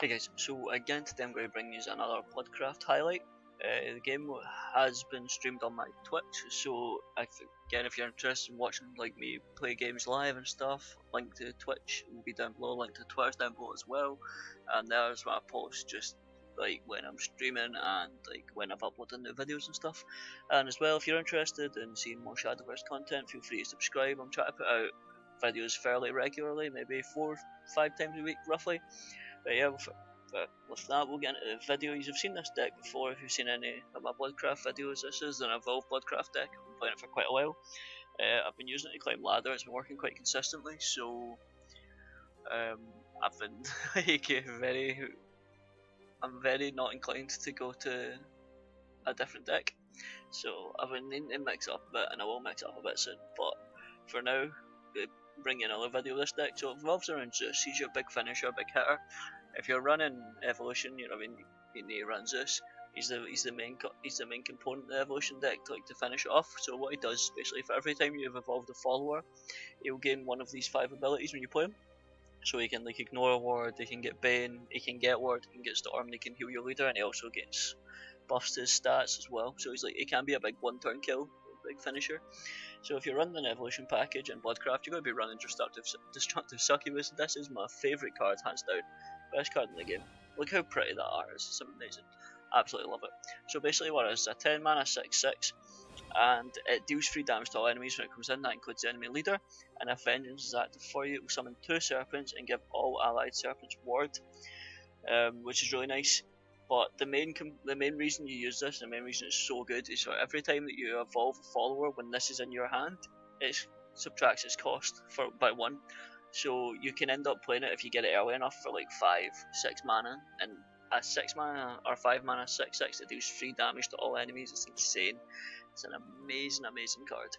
Hey guys, so again today I'm going to bring you another Bloodcraft highlight. The game has been streamed on my Twitch, so again if you're interested in watching like me play games live and stuff, link to Twitch will be down below, link to Twitter's down below as well, and there's my post just like when I'm streaming and like when I've uploaded new videos and stuff. And as well, if you're interested in seeing more Shadowverse content, feel free to subscribe. I'm trying to put out videos fairly regularly, maybe 4-5 times a week roughly. But yeah, with that we'll get into the video. You've seen this deck before if you've seen any of my Bloodcraft videos. This is an evolved Bloodcraft deck. I've been playing it for quite a while. I've been using it to climb ladder. It's been working quite consistently, so I've been I'm very not inclined to go to a different deck. So I've been needing to mix up a bit, and I will mix up a bit soon. But for now, bring you another video of this deck. So it revolves around Zeus. He's your big finisher, big hitter. If you're running evolution, you need to run Zeus. He's the main component of the evolution deck to finish it off. So what he does basically, for every time you've evolved a follower, he'll gain one of these 5 abilities when you play him. So he can like ignore a ward, he can get Bane, he can get ward, he can get Storm, he can heal your leader, and he also gets buffs to his stats as well. So he can be a big one-turn kill, big finisher. So if you're running an evolution package in Bloodcraft, you're going to be running Destructive Succubus. This is my favourite card, hands down. Best card in the game. Look how pretty that art is, it's amazing. Absolutely love it. So basically what it is, a 10 mana 6/6, and it deals 3 damage to all enemies when it comes in. That includes the enemy leader, and if Vengeance is active for you, it will summon 2 serpents and give all allied serpents ward, which is really nice. But the main reason you use this, the main reason it's so good, is for every time that you evolve a follower when this is in your hand, it subtracts its cost by 1. So you can end up playing it if you get it early enough for like 5-6 mana, and a 6 mana or 5 mana 6/6 that deals 3 damage to all enemies. It's insane. It's an amazing card.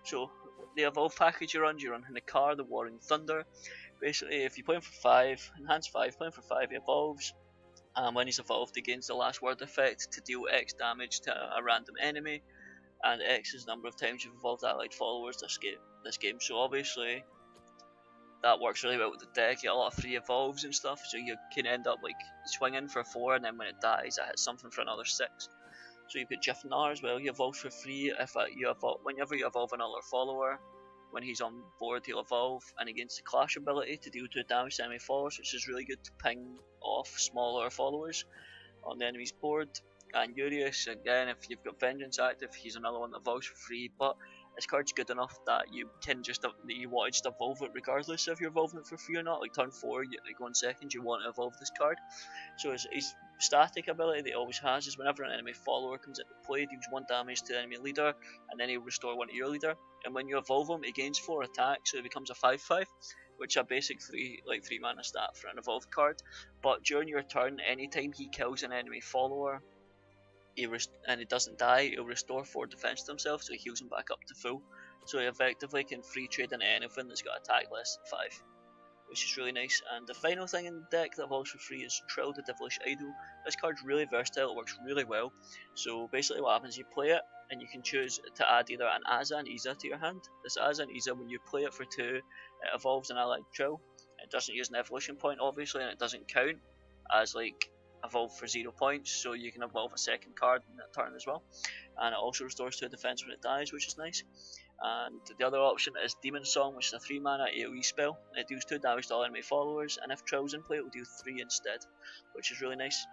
So the evolve package you run Hinacar, the Warring Thunder. Basically, if you play him for 5, enhance 5, play him for 5, he evolves. And when he's evolved, he gains the last word effect to deal X damage to a random enemy, and X is the number of times you've evolved allied followers this game. So obviously that works really well with the deck. You get a lot of free evolves and stuff, so you can end up like swinging for 4, and then when it dies, it hits something for another 6. So you've got Jifnar as well. He evolves for free whenever you evolve another follower. When he's on board, he'll evolve, and he gains the Clash ability to deal 2 damage to enemy followers, which is really good to ping off smaller followers on the enemy's board. And Urius, again, if you've got Vengeance active, he's another one that evolves for free, but this card's good enough that you want to just evolve it regardless if you're evolving it for free or not. Like turn 4, like on second, you want to evolve this card. So his static ability that he always has is whenever an enemy follower comes into play, deals 1 damage to the enemy leader, and then he'll restore 1 to your leader. And when you evolve him, he gains 4 attack, so he becomes a 5/5, which is a basic 3 mana stat for an evolved card. But during your turn, anytime he kills an enemy follower, and he doesn't die, he'll restore 4 defense to himself, so he heals him back up to full. So he effectively can free trade into anything that's got attack less than 5, which is really nice. And the final thing in the deck that evolves for free is Trill, the Devilish Idol. This card's really versatile, it works really well. So basically what happens, you play it, and you can choose to add either an Aza and Iza to your hand. This Aza and Iza, when you play it for 2, it evolves an allied Trill. It doesn't use an evolution point obviously, and it doesn't count as like evolve for 0 points, so you can evolve a second card in that turn as well. And it also restores 2 defense when it dies, which is nice. And the other option is Demon Song, which is a 3 mana AoE spell. It deals 2 damage to all enemy followers, and if Trill's in play, it will deal 3 instead, which is really nice.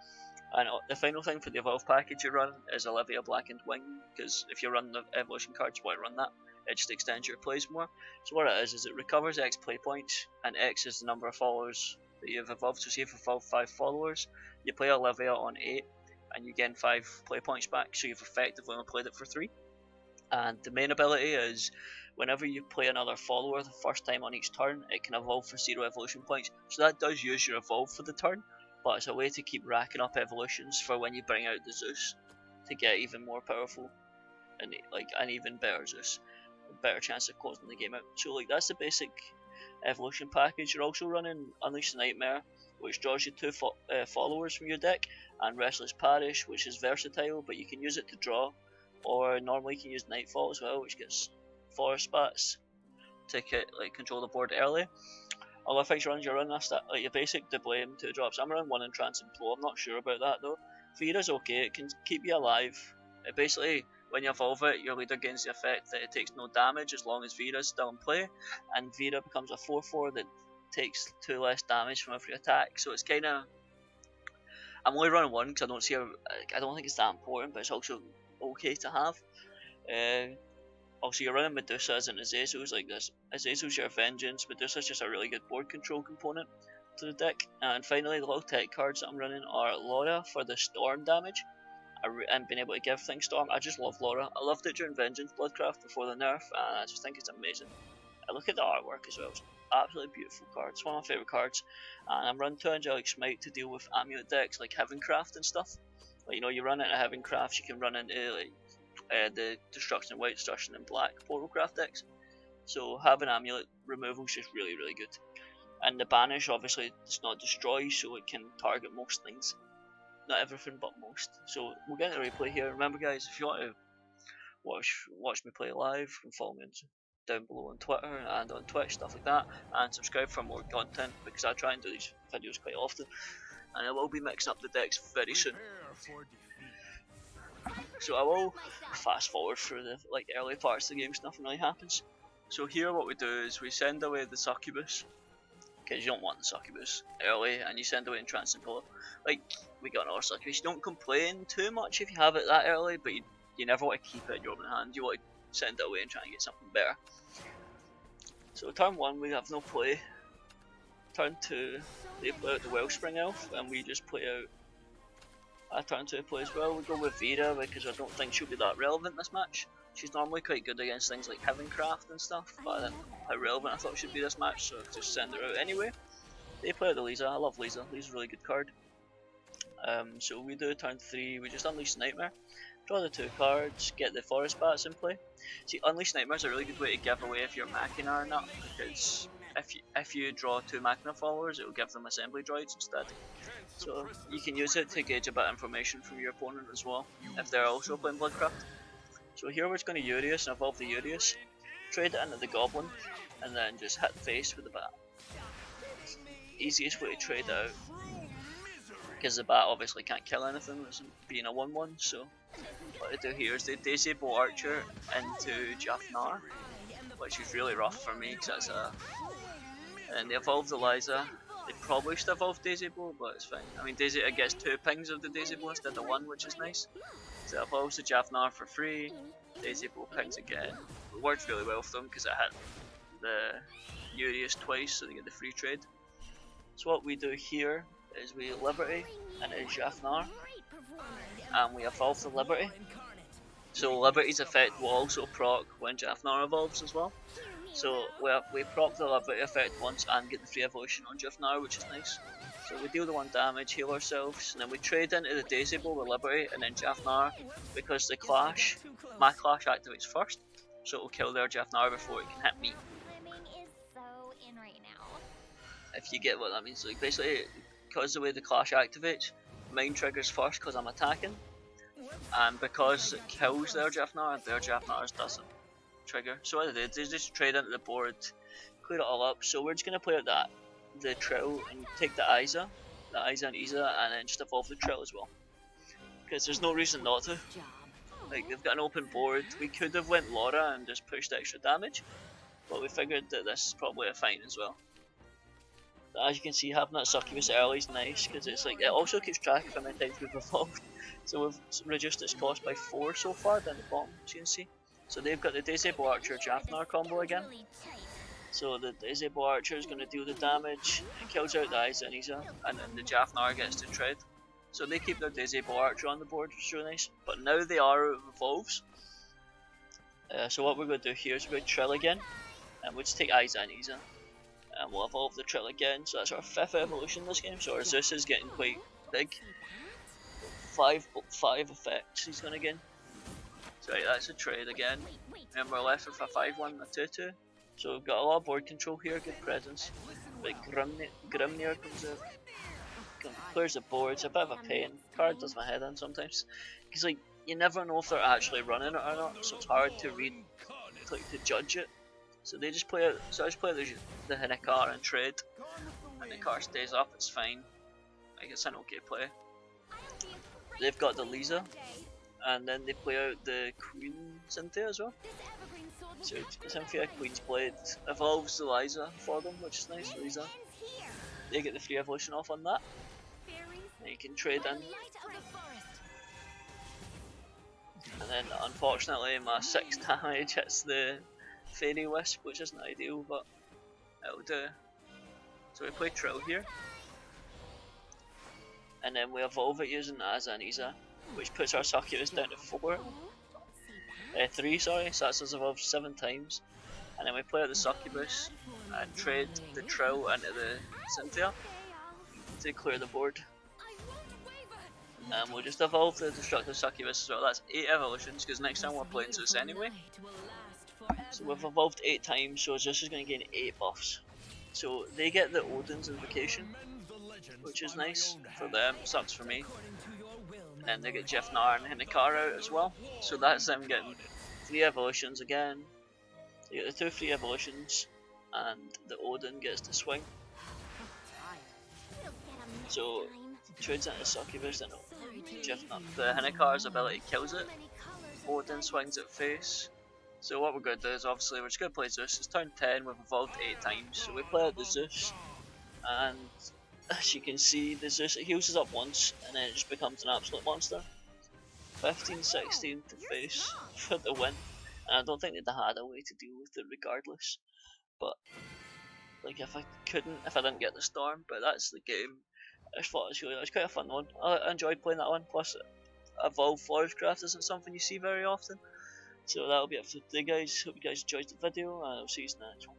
And the final thing for the evolve package you run is Olivia Blackened Wing, because if you run the evolution cards, you want to run that. It just extends your plays more. So what it is it recovers X play points, and X is the number of followers that you've evolved. So say if you've evolved 5 followers, you play Olivia on 8, and you gain 5 play points back, so you've effectively only played it for 3. And the main ability is, whenever you play another follower the first time on each turn, it can evolve for 0 evolution points. So that does use your evolve for the turn, but it's a way to keep racking up evolutions for when you bring out the Zeus, to get even more powerful, and like an even better Zeus, a better chance of closing the game out. So like that's the basic evolution package. You're also running Unleash the Nightmare, which draws you 2 followers from your deck, and Restless Parish, which is versatile, but you can use it to draw, or normally you can use Nightfall as well, which gets forest spats to control the board early. Other things you run, like your basic Deblame 2 drops. I'm running 1 Entrance and Flow. I'm not sure about that though. Vera's okay, it can keep you alive. It basically, when you evolve it, your leader gains the effect that it takes no damage as long as Vera's still in play, and Vera becomes a 4/4 that takes 2 less damage from every attack. So it's kind of, I'm only running 1 because I don't think it's that important, but it's also okay to have. Also, you're running Medusa as an Azazel's like this. Azazel's your vengeance. Medusa's just a really good board control component to the deck. And finally, the little tech cards that I'm running are Laura for the storm damage and being able to give things storm. I just love Laura. I loved it during Vengeance Bloodcraft before the nerf, and I just think it's amazing. I look at the artwork as well. It's absolutely beautiful card. It's one of my favourite cards. And I'm running 2 Angelic Smite to deal with amulet decks like Heavencraft and stuff. Like, you know, you run into Heavencraft, you can run into like the Destruction in White, Destruction in Black Forestcraft decks. So having amulet removal is just really, really good. And the banish obviously does not destroy, so it can target most things. Not everything, but most. So we'll get into replay here. Remember guys, if you want to watch me play live, you can follow me down below on Twitter and on Twitch, stuff like that. And subscribe for more content, because I try and do these videos quite often. And I will be mixing up the decks very soon. So I will fast forward through the early parts of the game, so nothing really happens. So here what we do is we send away the Succubus, because you don't want the Succubus early, and you send away Entrance and Pull. Like, we got another Succubus. You don't complain too much if you have it that early, but you never want to keep it in your open hand. You want to send it away and try and get something better. So turn 1 we have no play. Turn 2 they play out the Wellspring Elf, and we just play out I turn 2 play as well. We go with Vera because I don't think she'll be that relevant this match. She's normally quite good against things like Heavencraft and stuff, but I didn't know how relevant I thought she'd be this match, so I just send her out anyway. They play out the Lisa. I love Lisa. Lisa's a really good card. So we do turn 3, we just unleash Nightmare, draw the 2 cards, get the Forest Bats in play. See, Unleash Nightmare is a really good way to give away if you're Machina or not, because if you draw 2 Machina followers, it will give them Assembly Droids instead. So you can use it to gauge a bit of information from your opponent as well, if they're also playing Bloodcraft. So here we're just going to Urius and evolve the Urius, trade it into the Goblin, and then just hit the face with the Bat. Easiest way to trade it out, because the Bat obviously can't kill anything, it's being a 1/1, so what I do here is they disable Archer into Jafnar, which is really rough for me, because that's and they evolved Eliza. They probably should evolve Disable, but it's fine. I mean, it gets 2 pings of the Disable instead of 1, which is nice. So it evolves the Jafnar for free, Disable pings again. It worked really well for them because it hit the Urius twice, so they get the free trade. So what we do here is we Liberty and a Jafnar, and we evolve the Liberty. So Liberty's effect will also proc when Jafnar evolves as well. So we proc the Liberty effect once and get the free evolution on Jafnar, which is nice. So we deal the 1 damage, heal ourselves, and then we trade into the Disable with Liberty and then Jafnar, because the Clash, my Clash activates first, so it will kill their Jafnar before it can hit me. If you get what that means, like basically, because the way the Clash activates, mine triggers first because I'm attacking, and because it kills their Jafnar's doesn't trigger. So what I did is just trade into the board, clear it all up. So we're just going to play out the Trill and take the Isa and Isa, and then just evolve the Trill as well, because there's no reason not to. Like, they've got an open board. We could have went Laura and just pushed extra damage, but we figured that this is probably a fine as well. As you can see, having that Succubus early is nice, because it's like, it also keeps track of how many times we've evolved. So we've reduced its cost by 4 so far down the bottom, as you can see. So they've got the Disable Archer Jafnar combo again. So the Disable Archer is going to deal the damage, it kills out the Isa and Isa, and then the Jafnar gets to tread. So they keep their Disable Archer on the board, which is really nice. But now they are evolves. So what we're going to do here is we're going to Trill again, and we'll just take Isa and Isa, and we'll evolve the Trill again. So that's our 5th evolution this game, so our Zeus is getting quite big. 5 effects he's going to gain. So right, that's a trade again. Remember, we're left with a 5/1 and a 2/2. So we've got a lot of board control here, good presence. Like Grimnir comes out, clears the board. It's a bit of a pain. Card does my head in sometimes, because like, you never know if they're actually running it or not, so it's hard to read, like, to judge it. So they just play out. So I just play the Hinekar and trade, and the car stays up. It's fine. Like it's an okay play. They've got the Lisa, and then they play out the Queen Cynthia as well. So Cynthia Queen's Blade evolves the Liza for them, which is nice. Lisa. They get the free evolution off on that. And you can trade in. And then unfortunately my 6 damage hits the Fairy Wisp, which isn't ideal, but it'll do. So we play Trill here. And then we evolve it using Azaniza, which puts our Succubus down to 3, sorry, so that's us evolved 7 times. And then we play out the Succubus and trade the Trill into the Cynthia to clear the board. And we'll just evolve the Destructive Succubus as well. That's 8 evolutions, because next time we're playing Zeus anyway. So we've evolved 8 times, so Zeus is going to gain 8 buffs. So they get the Odin's Invocation, which is nice for them, sucks for me. And then they get Jeffnar and Hinekar out as well. So that's them getting 3 evolutions again. They get the 2 free evolutions, and the Odin gets to swing. So trades into Succubus, then Jeffnar. The Hinekar's ability kills it. Odin swings at face. So what we're going to do is obviously we're just going to play Zeus. It's turn 10, we've evolved 8 times. So we play out the Zeus, and as you can see, the Zeus, it heals us up once and then it just becomes an absolute monster. 15-16 to face for the win. And I don't think they'd had a way to deal with it regardless. But like if I didn't get the storm, but that's the game. I just thought it was quite a fun one. I enjoyed playing that one. Plus, evolved Forestcraft isn't something you see very often. So that'll be it for today, guys. Hope you guys enjoyed the video, and I'll see you in the next one.